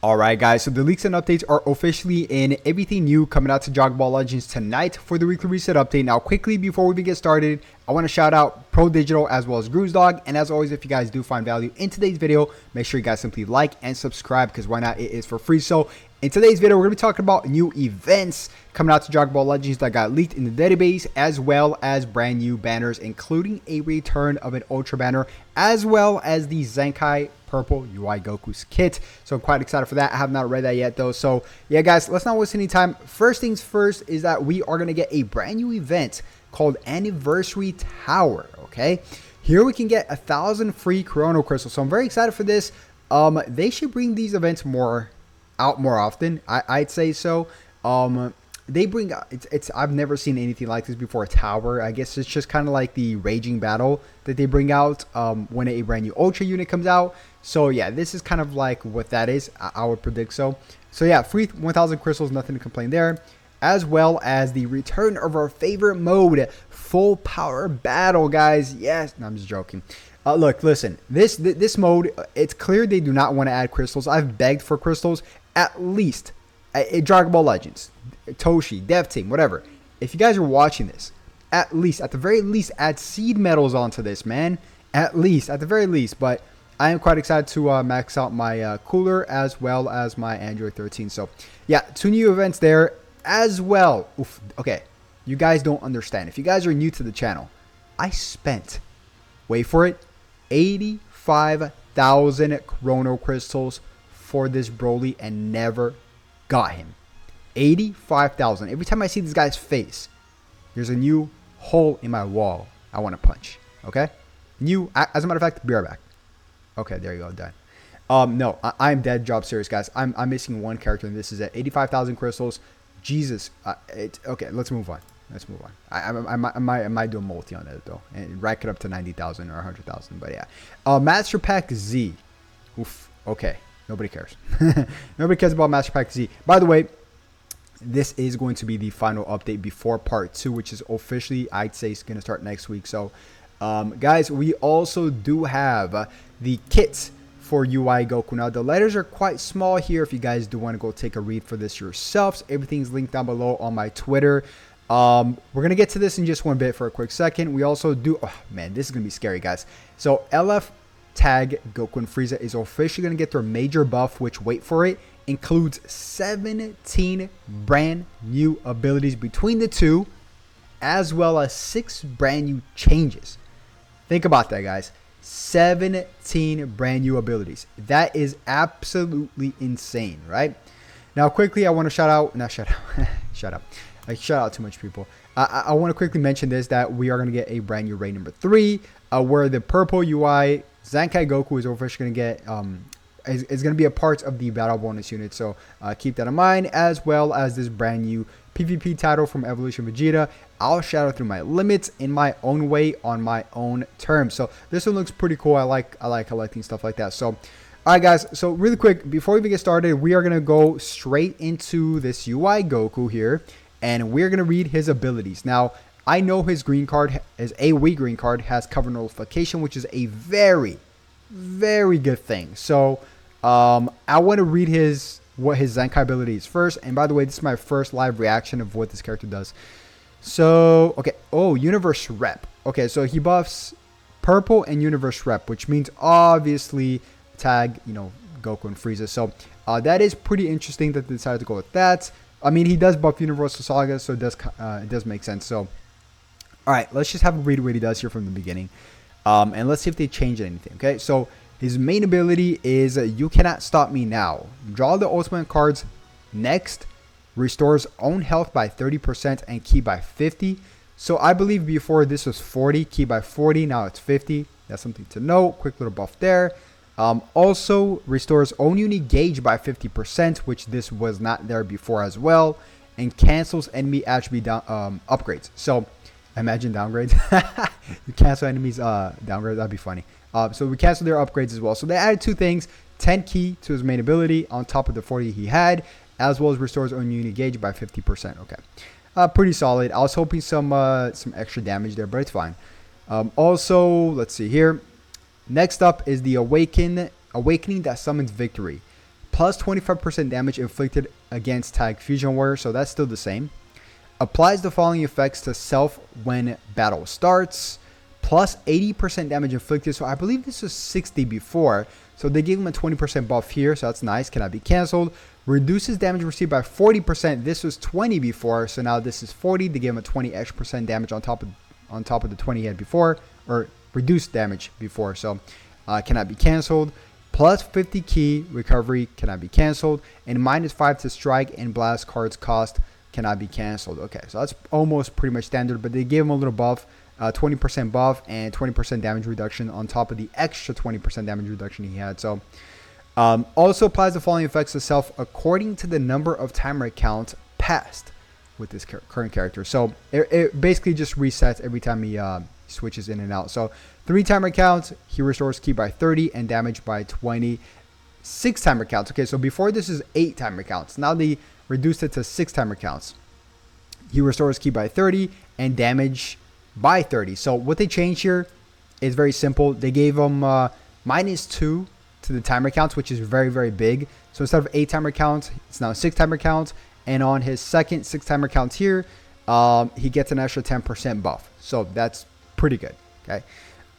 Alright guys, so the leaks and updates are officially in. Everything new coming out to Dragon Ball Legends tonight for the weekly reset update. Now quickly before we get started, I want to shout out Pro Digital as well as Dog. And as always, if you guys do find value in today's video, make sure you guys simply like and subscribe, because why not, it is for free. So in today's video, we're going to be talking about new events coming out to Dragon Ball Legends that got leaked in the database, as well as brand new banners, including a return of an Ultra banner, as well as the Zenkai purple UI Goku's kit. So I'm quite excited for that. I have not read that yet though. So yeah guys, let's not waste any time. First things first is that we are going to get a brand new event called Anniversary Tower. Okay, here we can get 1,000 free Chrono Crystals. So I'm very excited for this. They should bring these events more often. I'd say so. They bring it's I've never seen anything like this before. A tower, I guess it's just kind of like the raging battle that they bring out when a brand new Ultra unit comes out. So yeah, this is kind of like what that is. I would predict so. So yeah, free 1,000 crystals, nothing to complain there. As well as the return of our favorite mode, full power battle, guys. Yes, no, I'm just joking. Look, listen, this mode, it's clear they do not want to add crystals. I've begged for crystals at least at Dragon Ball Legends, Toshi, Dev Team, whatever. If you guys are watching this, at the very least, add seed metals onto this, man. At the very least. But I am quite excited to max out my cooler as well as my Android 13. So yeah, 2 new events there as well. Oof, okay, you guys don't understand. If you guys are new to the channel, I spent, wait for it, 85,000 Chrono Crystals for this Broly and never got him. 85,000. Every time I see this guy's face, there's a new hole in my wall I want to punch. Okay, new. As a matter of fact, be right back. Okay, there you go, done. No, I'm dead. Job serious, guys. I'm missing one character, and this is at 85,000 crystals. Jesus. Okay, let's move on. I might do a multi on it though, and rack it up to 90,000 or 100,000. But yeah, Master Pack Z. Oof. Okay, nobody cares. Nobody cares about Master Pack Z. By the way, this is going to be the final update before part 2, which is officially, I'd say, is going to start next week. So guys, we also do have the kits for UI Goku. Now the letters are quite small here if you guys do want to go take a read for this yourselves. Everything's linked down below on my Twitter. We're gonna get to this in just one bit. For a quick second, we also do, oh man, this is gonna be scary, guys. So LF tag Goku and Frieza is officially gonna get their major buff, which, wait for it, includes 17 brand new abilities between the two, as well as 6 brand new changes. Think about that, guys. 17 brand new abilities. That is absolutely insane, right? Now quickly, I want to shout out I shout out too much people. I want to quickly mention this, that we are going to get a brand new raid number 3, where the purple UI Zenkai Goku is officially going to get is going to be a part of the battle bonus unit. So keep that in mind, as well as this brand new PvP title from Evolution Vegeta. I'll shout out through my limits in my own way on my own terms. So this one looks pretty cool. I like collecting stuff like that. So alright guys, so really quick before we even get started, we are going to go straight into this UI Goku here, and we're going to read his abilities. Now I know his green card, his AoE green card, has cover nullification, which is a very good thing. So I want to read what his Zenkai ability is first. And by the way, this is my first live reaction of what this character does. So okay, oh, Universe Rep. Okay, so he buffs purple and Universe Rep, which means obviously tag, you know, Goku and Frieza. So that is pretty interesting that they decided to go with that. I mean, he does buff Universal Saga, so it does make sense. So all right, let's just have a read what he does here from the beginning, and let's see if they change anything. Okay, so his main ability is You Cannot Stop Me Now. Draw the ultimate cards next. Restores own health by 30% and ki by 50. So I believe before this was 40, ki by 40. Now it's 50. That's something to note. Quick little buff there. Also restores own unit gauge by 50%, which this was not there before as well. And cancels enemy attribute upgrades. So imagine downgrades. You cancel enemies downgrades. That'd be funny. So we cancel their upgrades as well. So they added 2 things: 10 ki to his main ability on top of the 40 he had, as well as restores own unit gauge by 50%. Okay, pretty solid. I was hoping some extra damage there, but it's fine. Also, let's see here. Next up is the awakening that summons victory. plus 25% damage inflicted against tag fusion warrior, so that's still the same. Applies the following effects to self when battle starts, plus 80% damage inflicted. So I believe this was 60 before, so they gave him a 20% buff here, so that's nice. Cannot be canceled. Reduces damage received by 40%. This was 20 before, so now this is 40. They gave him a 20 extra percent damage on top of the 20 he had before, or reduced damage before, so cannot be canceled. Plus 50 key recovery, cannot be canceled, and minus 5 to strike and blast cards cost, cannot be canceled. Okay, so that's almost pretty much standard, but they gave him a little buff, 20% buff and 20% damage reduction on top of the extra 20% damage reduction he had. So also applies the following effects to self according to the number of timer count passed with this current character. So it basically just resets every time he switches in and out. So 3 timer counts, he restores ki by 30 and damage by 20. 6 timer counts. Okay, so before this is 8 timer counts. Now they reduced it to 6 timer counts. He restores ki by 30 and damage by 30. So what they changed here is very simple. They gave him minus 2 to the timer counts, which is very, very big. So instead of 8 timer counts, it's now 6 timer counts. And on his second 6 timer counts here, he gets an extra 10% buff. So that's pretty good. Okay.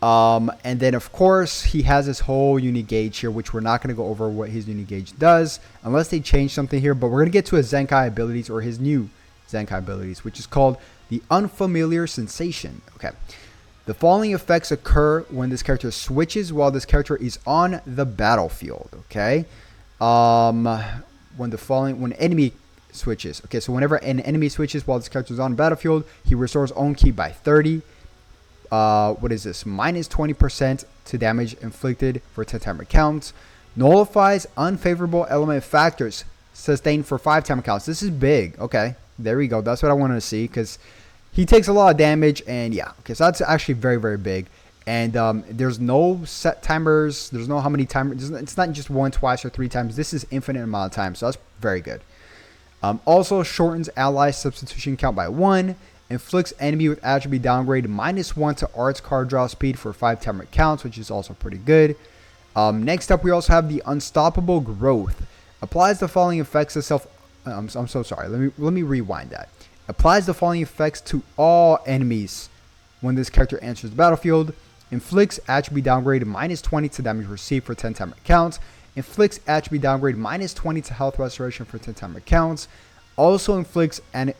And then of course he has this whole unique gauge here, which we're not going to go over what his unique gauge does unless they change something here, but we're going to get to his Zenkai abilities, or his new Zenkai abilities, which is called the unfamiliar sensation. Okay. The following effects occur when this character switches while this character is on the battlefield. Okay. When enemy switches. Okay. So whenever an enemy switches while this character is on the battlefield, he restores own ki by 30. What is this? Minus 20% to damage inflicted for 10 timer counts. Nullifies unfavorable element factors sustained for 5 timer counts. This is big. Okay, there we go. That's what I wanted to see, because he takes a lot of damage, and yeah. Okay, so that's actually very, very big. And there's no set timers. There's no how many timers. It's not just 1, twice, or 3 times. This is infinite amount of times. So that's very good. Also shortens ally substitution count by 1. Inflicts enemy with attribute downgrade minus 1 to arts card draw speed for 5 timer counts, which is also pretty good. Next up, we also have the unstoppable growth. Applies the following effects to self. I'm so sorry. Let me rewind that. Applies the following effects to all enemies when this character enters the battlefield. Inflicts attribute downgrade minus 20 to damage received for 10 timer counts. Inflicts attribute downgrade minus 20 to health restoration for 10 timer counts. Also inflicts an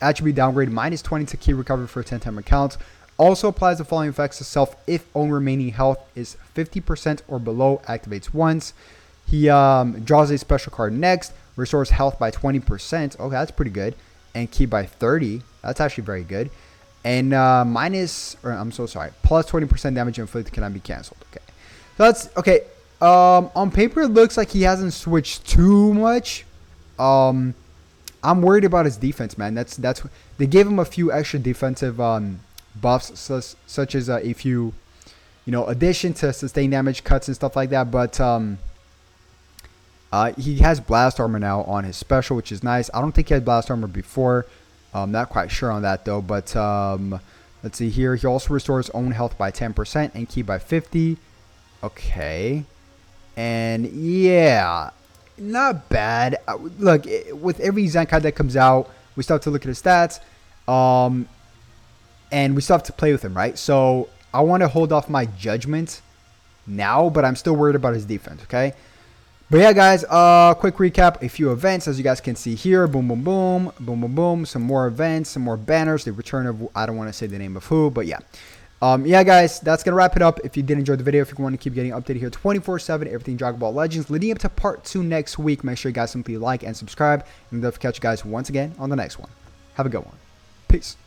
attribute downgrade minus 20 to ki recovery for 10 timer counts. Also applies the following effects to self if own remaining health is 50% or below. Activates once. He draws a special card next. Restores health by 20%. Okay, that's pretty good. And ki by 30. That's actually very good. And plus 20% damage inflicted cannot be canceled. Okay, so that's okay. On paper, it looks like he hasn't switched too much. I'm worried about his defense, man. That's they gave him a few extra defensive buffs, such as a few, addition to sustain damage cuts and stuff like that. But he has blast armor now on his special, which is nice. I don't think he had blast armor before. Not quite sure on that though. But let's see here. He also restores own health by 10% and ki by 50. Okay, and yeah. Not bad. Look, with every Zenkai that comes out, we still have to look at his stats, and we still have to play with him, right? So I want to hold off my judgment now, but I'm still worried about his defense, okay? But yeah, guys, quick recap, a few events, as you guys can see here. Boom, boom, boom, boom, boom, boom. Some more events, some more banners. The return of, I don't want to say the name of who, but yeah. Yeah, guys, that's going to wrap it up. If you did enjoy the video, if you want to keep getting updated here 24/7, everything Dragon Ball Legends, leading up to part 2 next week, make sure you guys simply like and subscribe. And don't forget to catch you guys once again on the next one. Have a good one. Peace.